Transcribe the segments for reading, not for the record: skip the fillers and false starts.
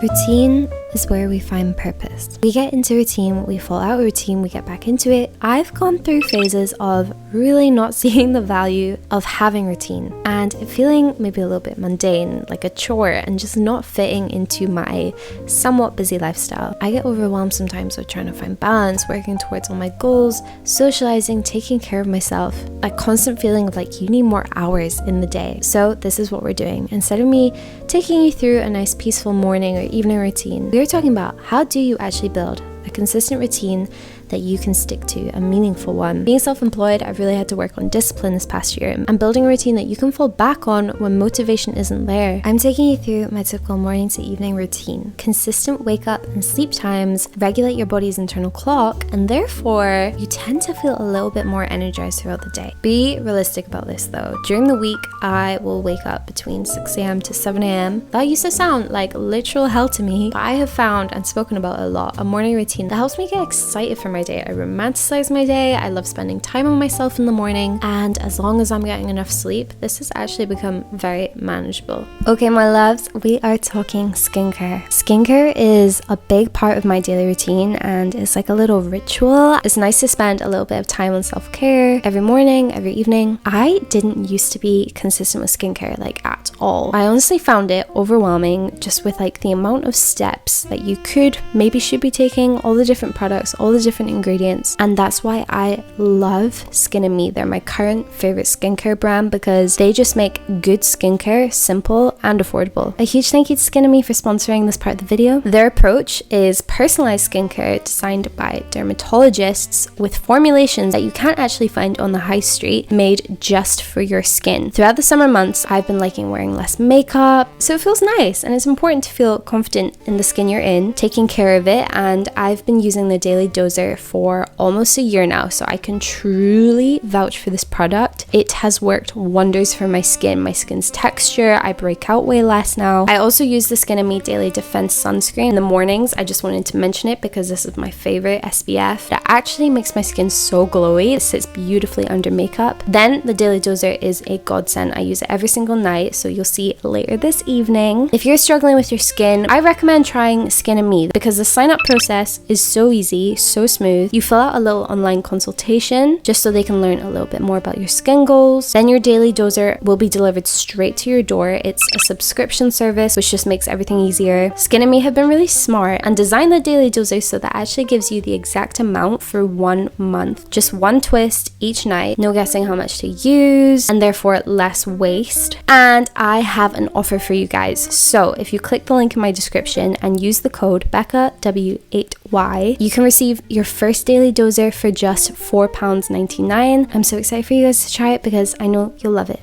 Routine is where we find purpose. We get into routine, we fall out of routine, we get back into it. I've gone through phases of really not seeing the value of having routine and feeling maybe a little bit mundane, like a chore, and just not fitting into my somewhat busy lifestyle. I get overwhelmed sometimes with trying to find balance, working towards all my goals, socializing, taking care of myself. A constant feeling of like you need more hours in the day. So this is what we're doing. Instead of me taking you through a nice peaceful morning or evening routine, we're talking about how do you actually build a consistent routine that you can stick to, a meaningful one. Being self-employed, I've really had to work on discipline this past year and building a routine that you can fall back on when motivation isn't there. I'm taking you through my typical morning to evening routine. Consistent wake up and sleep times regulate your body's internal clock, and therefore you tend to feel a little bit more energized throughout the day. Be realistic about this though. During the week, I will wake up between 6 a.m. to 7 a.m. That used to sound like literal hell to me, but I have found and spoken about a lot a morning routine that helps me get excited for my day. I romanticize my day. I love spending time on myself in the morning, and as long as I'm getting enough sleep, this has actually become very manageable. Okay, my loves, we are talking skincare. Skincare is a big part of my daily routine and it's like a little ritual. It's nice to spend a little bit of time on self-care every morning, every evening. I didn't used to be consistent with skincare like at all. I honestly found it overwhelming just with like the amount of steps that you should be taking, all the different products, all the different ingredients, and that's why I love Skin and Me. They're my current favorite skincare brand because they just make good skincare simple and affordable. A huge thank you to Skin and Me for sponsoring this part of the video. Their approach is personalized skincare designed by dermatologists with formulations that you can't actually find on the high street, made just for your skin. Throughout the summer months, I've been liking wearing less makeup, so it feels nice, and it's important to feel confident in the skin you're in, taking care of it, and I've been using the Daily Doser for almost a year now, so I can truly vouch for this product. It has worked wonders for my skin's texture. I break out way less now. I also use the Skin and Me Daily Defense Sunscreen in the mornings. I just wanted to mention it because this is my favorite SPF. That actually makes my skin so glowy. It sits beautifully under makeup. Then the Daily Doser is a godsend. I use it every single night, so you'll see it later this evening. If you're struggling with your skin, I recommend trying Skin and Me because the sign up process is so easy, so smooth. You fill out a little online consultation just so they can learn a little bit more about your skin goals. Then your Daily Doser will be delivered straight to your door. It's a subscription service, which just makes everything easier. Skin and Me have been really smart and designed the Daily Doser so that actually gives you the exact amount for 1 month. Just one twist each night, no guessing how much to use, and therefore less waste. And I have an offer for you guys. So if you click the link in my description and use the code Becca W8Y, you can receive your first Daily Doser for just £4.99. I'm so excited for you guys to try it because I know you'll love it.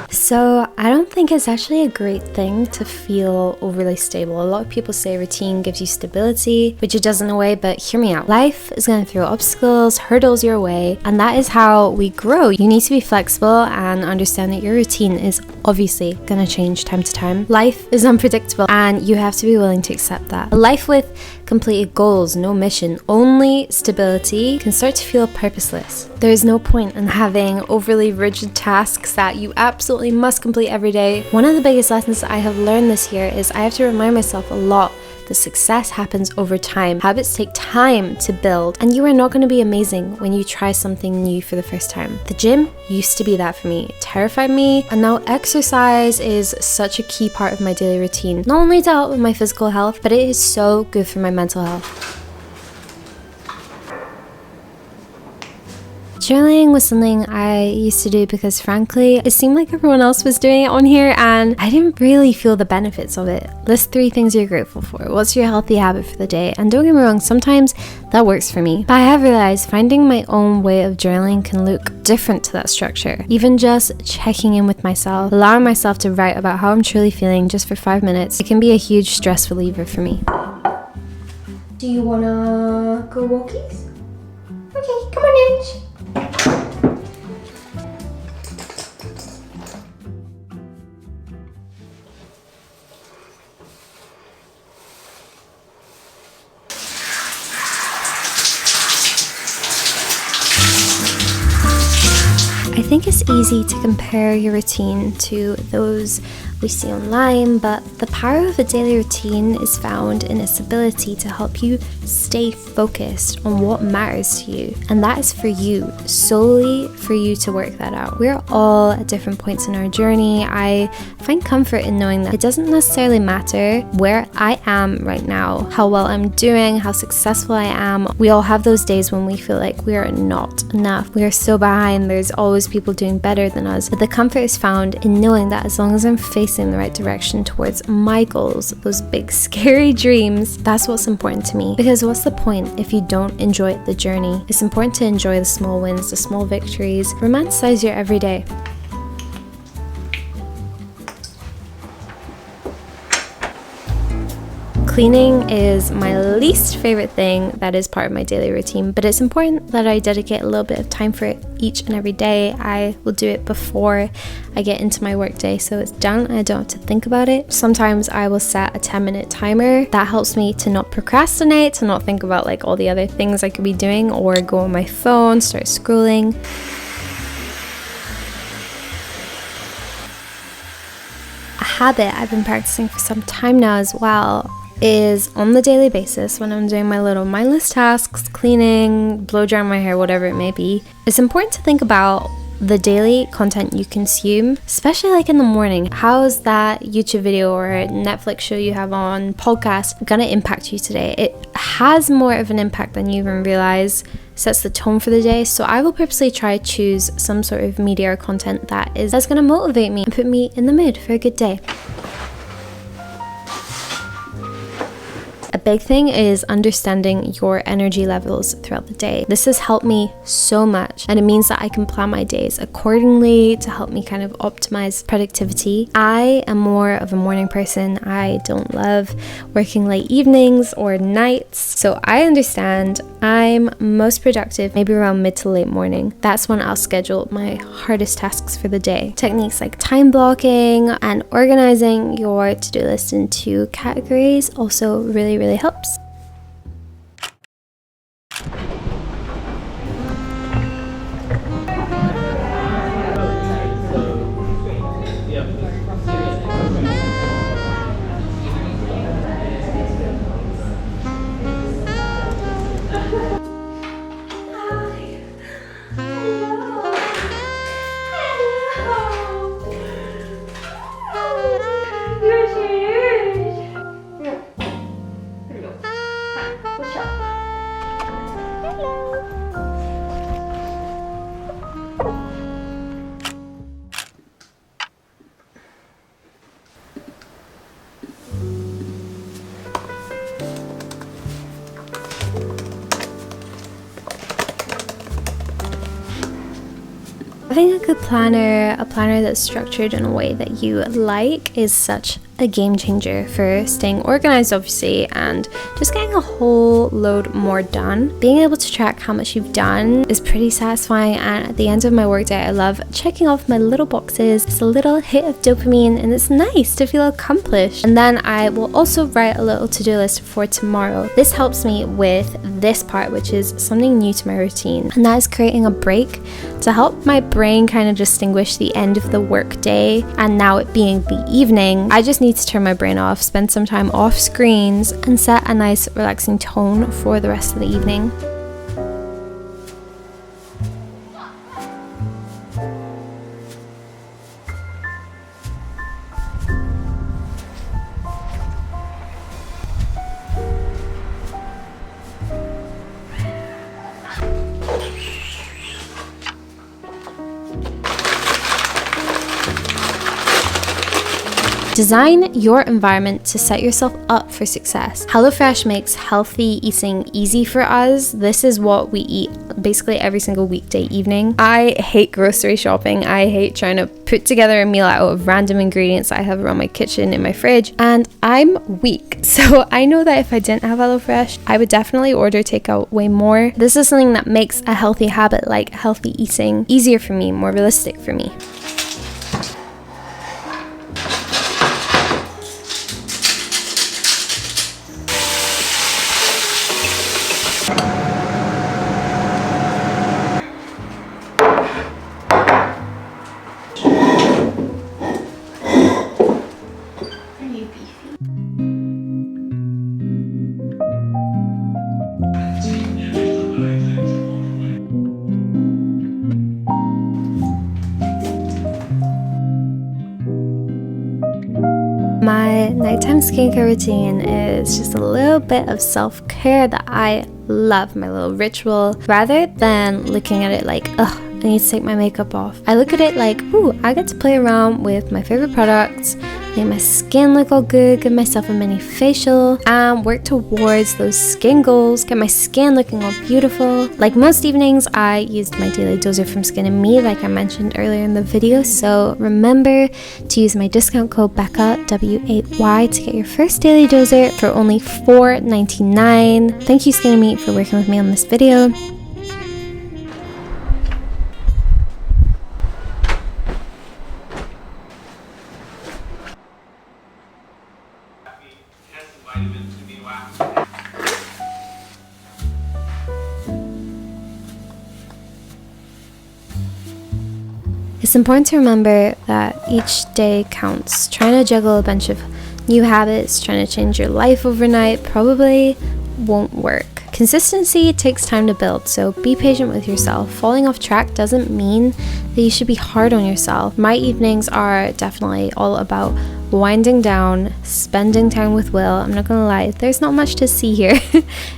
So I don't think it's actually a great thing to feel overly stable. A lot of people say routine gives you stability, which it does in a way, but hear me out. Life is going to throw obstacles, hurdles your way, and that is how we grow. You need to be flexible and understand that your routine is obviously going to change time to time. Life is unpredictable and you have to be willing to accept that. A life with completed goals, no mission, only stability can start to feel purposeless. There is no point in having overly rigid tasks that you absolutely must complete every day. One of the biggest lessons I have learned this year is I have to remind myself a lot that success happens over time. Habits take time to build, and you are not going to be amazing when you try something new for the first time. The gym used to be that for me. It terrified me, and now exercise is such a key part of my daily routine. Not only to help with my physical health, but it is so good for my mental health. Journaling was something I used to do because frankly, it seemed like everyone else was doing it on here and I didn't really feel the benefits of it. List 3 things you're grateful for. What's your healthy habit for the day? And don't get me wrong, sometimes that works for me. But I have realized finding my own way of journaling can look different to that structure. Even just checking in with myself, allowing myself to write about how I'm truly feeling just for 5 minutes, it can be a huge stress reliever for me. Do you wanna go walkies? Okay, come on, Ange. I think it's easy to compare your routine to those we see online, but the power of a daily routine is found in its ability to help you stay focused on what matters to you. And that is for you, solely for you to work that out. We're all at different points in our journey. I find comfort in knowing that it doesn't necessarily matter where I am right now, how well I'm doing, how successful I am. We all have those days when we feel like we are not enough. We are so behind. There's always people doing better than us. But the comfort is found in knowing that as long as I'm facing the right direction towards my goals, those big scary dreams, that's what's important to me. Because what's the point if you don't enjoy the journey? It's important to enjoy the small wins, the small victories. Romanticize your everyday. Cleaning is my least favorite thing that is part of my daily routine, but it's important that I dedicate a little bit of time for it each and every day. I will do it before I get into my workday, so it's done and I don't have to think about it. Sometimes I will set a 10-minute timer. That helps me to not procrastinate, to not think about like all the other things I could be doing, or go on my phone, start scrolling. A habit I've been practicing for some time now as well is on the daily basis, when I'm doing my little mindless tasks, cleaning, blow drying my hair, whatever it may be, it's important to think about the daily content you consume, especially like in the morning. How's that YouTube video or Netflix show you have on, podcast, gonna impact you today? It has more of an impact than you even realize, sets the tone for the day. So I will purposely try to choose some sort of media or content that's gonna motivate me and put me in the mood for a good day. A big thing is understanding your energy levels throughout the day. This has helped me so much, and it means that I can plan my days accordingly to help me kind of optimize productivity. I am more of a morning person. I don't love working late evenings or nights, so I understand I'm most productive maybe around mid to late morning. That's when I'll schedule my hardest tasks for the day. Techniques like time blocking and organizing your to-do list into categories also really helps. Having a good planner, a planner that's structured in a way that you like, is such a game changer for staying organized, obviously, and just getting a whole load more done. Being able to track how much you've done is pretty satisfying, and at the end of my workday, I love checking off my little boxes. It's a little hit of dopamine, and it's nice to feel accomplished. And then I will also write a little to-do list for tomorrow. This helps me with this part, which is something new to my routine, and that is creating a break to help my brain kind of distinguish the end of the workday and now it being the evening. I just need to turn my brain off, spend some time off screens, and set a nice relaxing tone for the rest of the evening. Design your environment to set yourself up for success. HelloFresh makes healthy eating easy for us. This is what we eat basically every single weekday evening. I hate grocery shopping. I hate trying to put together a meal out of random ingredients that I have around my kitchen in my fridge, and I'm weak. So I know that if I didn't have HelloFresh, I would definitely order takeout way more. This is something that makes a healthy habit like healthy eating easier for me, more realistic for me. nighttime skincare routine is just a little bit of self-care that I love, my little ritual. Rather than looking at it like, ugh, I need to take my makeup off, I look at it like, ooh, I get to play around with my favorite products, make my skin look all good, give myself a mini facial, and work towards those skin goals, get my skin looking all beautiful. Like most evenings, I used my daily doser from Skin and Me, like I mentioned earlier in the video. So remember to use my discount code Becca, W8Y, to get your first daily doser for only $4.99. Thank you, Skin and Me, for working with me on this video. It's important to remember that each day counts. Trying to juggle a bunch of new habits, trying to change your life overnight probably won't work. Consistency takes time to build, so be patient with yourself. Falling off track doesn't mean that you should be hard on yourself. My evenings are definitely all about winding down, spending time with Will. I'm not gonna lie, there's not much to see here.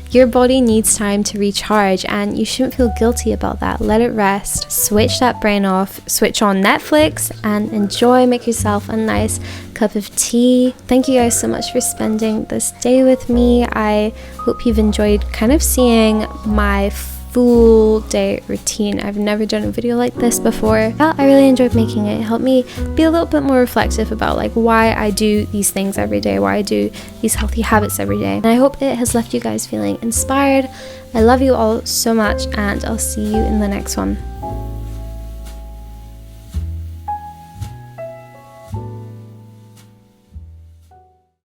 Your body needs time to recharge, and you shouldn't feel guilty about that. Let it rest, switch that brain off, switch on Netflix, and enjoy. Make yourself a nice cup of tea. Thank you guys so much for spending this day with me. I hope you've enjoyed kind of seeing my full day routine. I've never done a video like this before. Well, I really enjoyed making it. It helped me be a little bit more reflective about like why I do these things every day, why I do these healthy habits every day. And I hope it has left you guys feeling inspired. I love you all so much, and I'll see you in the next one.